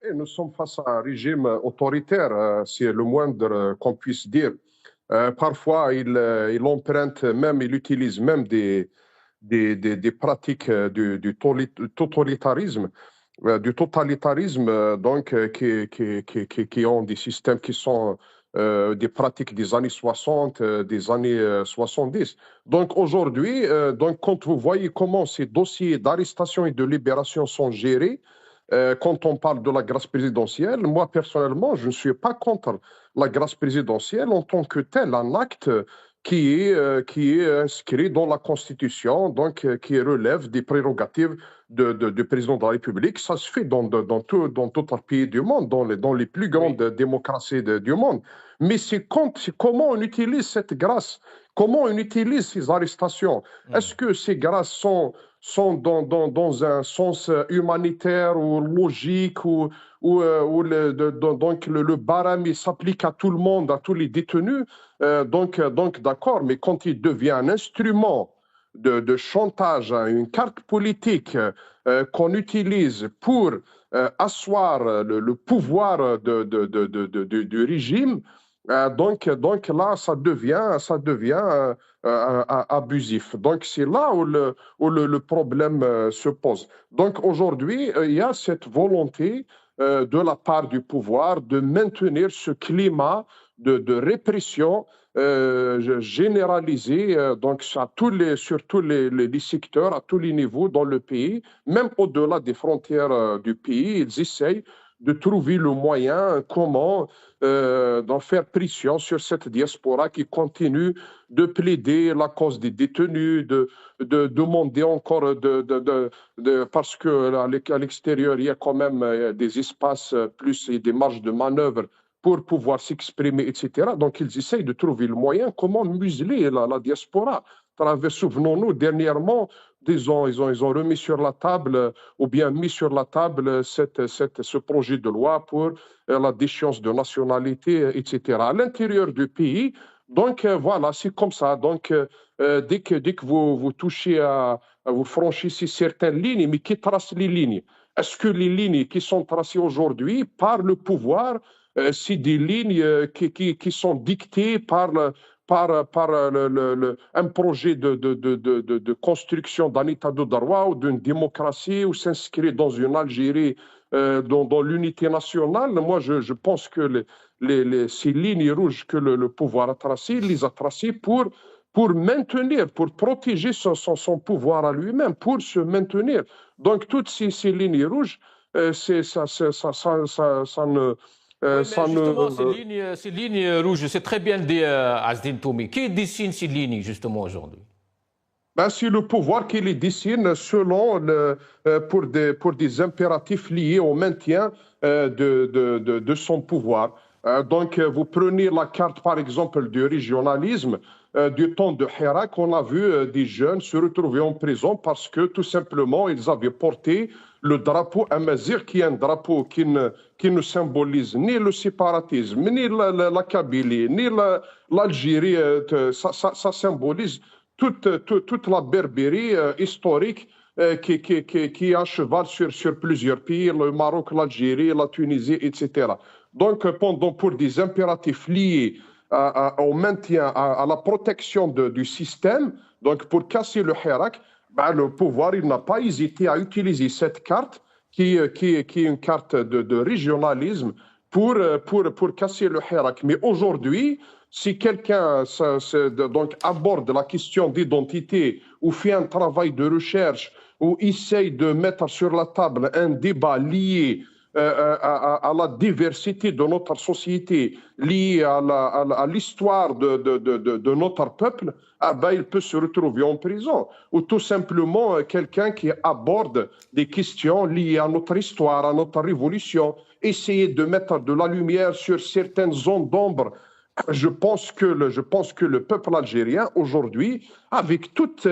Et nous sommes face à un régime autoritaire, c'est le moindre qu'on puisse dire. Parfois, il emprunte même, il utilise même des pratiques du totalitarisme, donc qui ont des systèmes qui sont des pratiques des années 60, des années 70. Donc aujourd'hui, donc quand vous voyez comment ces dossiers d'arrestation et de libération sont gérés, quand on parle de la grâce présidentielle, moi personnellement, je ne suis pas contre la grâce présidentielle en tant que tel, un acte qui est inscrit dans la Constitution, donc qui relève des prérogatives du président de la République. Ça se fait dans tout le pays du monde, dans les plus grandes Oui. démocraties du monde. Mais c'est comment on utilise cette grâce, comment on utilise ces arrestations. Est-ce que ces grâces sont dans un sens humanitaire ou logique ou donc le barème s'applique à tout le monde, à tous les détenus. Donc d'accord, mais quand il devient un instrument de chantage, une carte politique qu'on utilise pour asseoir le pouvoir du régime, donc là, ça devient abusif. Donc c'est là où le problème se pose. Donc aujourd'hui, il y a cette volonté de la part du pouvoir de maintenir ce climat de répression généralisée donc sur tous les secteurs, à tous les niveaux dans le pays, même au-delà des frontières du pays. Ils essayent de trouver le moyen, comment d'en faire pression sur cette diaspora qui continue de plaider la cause des détenus, de demander encore parce qu'à l'extérieur, il y a quand même des espaces plus et des marges de manœuvre pour pouvoir s'exprimer, etc. Donc, ils essayent de trouver le moyen comment museler la diaspora. Souvenons-nous, dernièrement, ils ont remis sur la table, ou bien mis sur la table, ce projet de loi pour la déchéance de nationalité, etc. À l'intérieur du pays, donc voilà, c'est comme ça. Donc, dès que vous touchez vous franchissez certaines lignes, mais qui tracent les lignes? Est-ce que les lignes qui sont tracées aujourd'hui par le pouvoir, c'est des lignes qui sont dictées par un projet de construction d'un État de droit ou d'une démocratie ou s'inscrit dans une Algérie, dans l'unité nationale? Moi, je pense que ces lignes rouges que le pouvoir a tracées, il les a tracées pour maintenir, pour protéger son pouvoir à lui-même, pour se maintenir. Donc, toutes ces lignes rouges, ça ne... Oui, mais ça justement, ne ces lignes rouges, c'est très bien dit, Asdin Toumi. Qui dessine ces lignes, justement, aujourd'hui? Ben, c'est le pouvoir qui les dessine selon pour des impératifs liés au maintien de son pouvoir. Donc, vous prenez la carte, par exemple, du régionalisme. Du temps de Hirak, on a vu des jeunes se retrouver en prison parce que, tout simplement, ils avaient porté le drapeau amazigh, qui est un drapeau qui ne symbolise ni le séparatisme, ni la Kabylie, ni l'Algérie. Ça symbolise toute la Berbérie historique qui est à cheval sur plusieurs pays, le Maroc, l'Algérie, la Tunisie, etc. Donc, pour des impératifs liés au maintien, à la protection du système, donc pour casser le Hirak, ben, le pouvoir, il n'a pas hésité à utiliser cette carte qui est une carte de régionalisme pour casser le Hirak. Mais aujourd'hui, si quelqu'un donc aborde la question d'identité ou fait un travail de recherche ou essaye de mettre sur la table un débat lié à la diversité de notre société, lié à l'histoire de notre peuple, ah ben, il peut se retrouver en prison. Ou tout simplement quelqu'un qui aborde des questions liées à notre histoire, à notre révolution, essayer de mettre de la lumière sur certaines zones d'ombre. Je pense que le peuple algérien, aujourd'hui, avec toute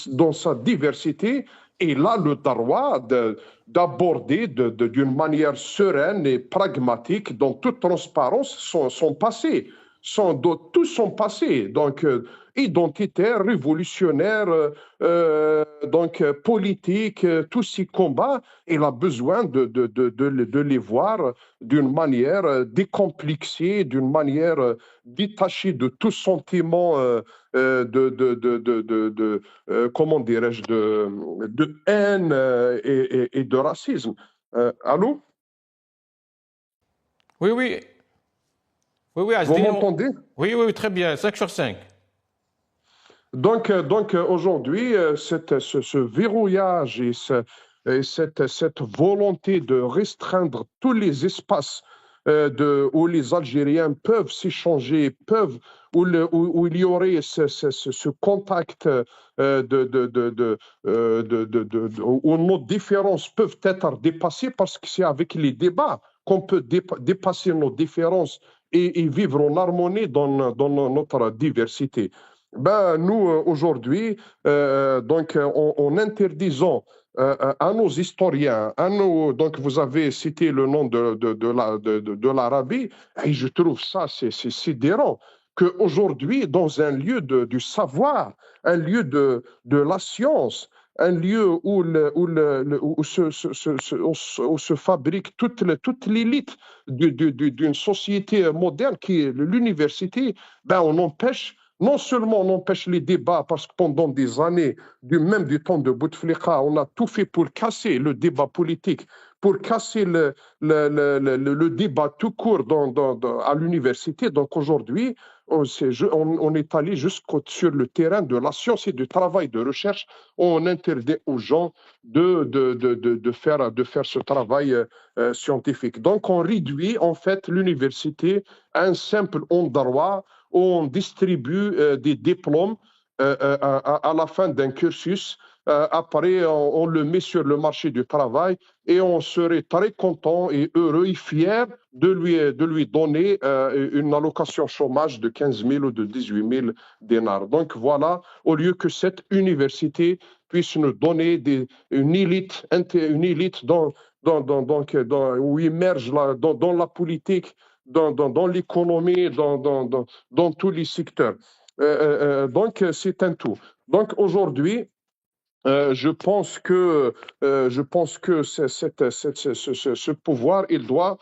dans sa diversité, il a le droit d'aborder d'une manière sereine et pragmatique, dans toute transparence, son passé. tout son passé, donc identitaire, révolutionnaire, donc politique, tous ces combats, il a besoin de les voir d'une manière décomplexée, d'une manière détachée de tout sentiment comment dirais-je, de haine et de racisme. Allô? Oui, oui. Oui, oui, Vous Asdin, m'entendez? oui, oui, très bien, 5 sur 5. Donc aujourd'hui, ce verrouillage et cette volonté de restreindre tous les espaces où les Algériens peuvent s'échanger, où il y aurait ce contact où nos différences peuvent être dépassées parce que c'est avec les débats qu'on peut dépasser nos différences et vivre en harmonie dans notre diversité. Ben, nous, aujourd'hui, en interdisant à nos historiens, donc vous avez cité le nom de l'Arabie, et je trouve ça, c'est sidérant qu'aujourd'hui, dans un lieu du savoir, un lieu de la science, un lieu où se fabrique toute l'élite d'une société moderne qui est l'université, ben on empêche non seulement on empêche les débats, parce que pendant des années, même du temps de Bouteflika, on a tout fait pour casser le débat politique, pour casser le débat tout court à l'université. Donc aujourd'hui, on est allé sur le terrain de la science et du travail de recherche. On interdit aux gens de faire ce travail scientifique. Donc on réduit en fait l'université à un simple endroit où on distribue des diplômes à la fin d'un cursus. Après, on le met sur le marché du travail et on serait très content et heureux et fier de lui donner une allocation chômage de 15 000 ou de 18 000 dinars. Donc voilà, au lieu que cette université puisse nous donner une élite où immerge dans la politique, dans l'économie, dans tous les secteurs. Donc, c'est un tout. Donc, aujourd'hui, je pense que ce pouvoir, il doit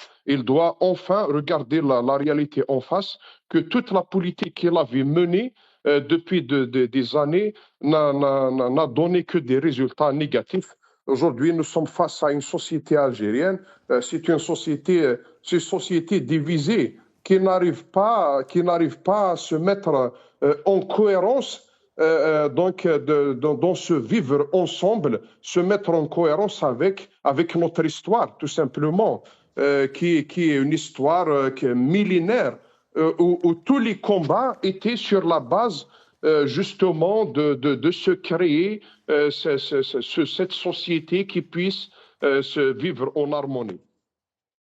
enfin regarder la réalité en face, que toute la politique qu'il avait menée depuis des années n'a donné que des résultats négatifs. Aujourd'hui, nous sommes face à une société algérienne. C'est une société divisée qui n'arrive pas à se mettre en cohérence dans ce vivre ensemble, se mettre en cohérence avec notre histoire, tout simplement, qui est une histoire qui est millénaire, où tous les combats étaient sur la base justement de se créer cette société qui puisse se vivre en harmonie.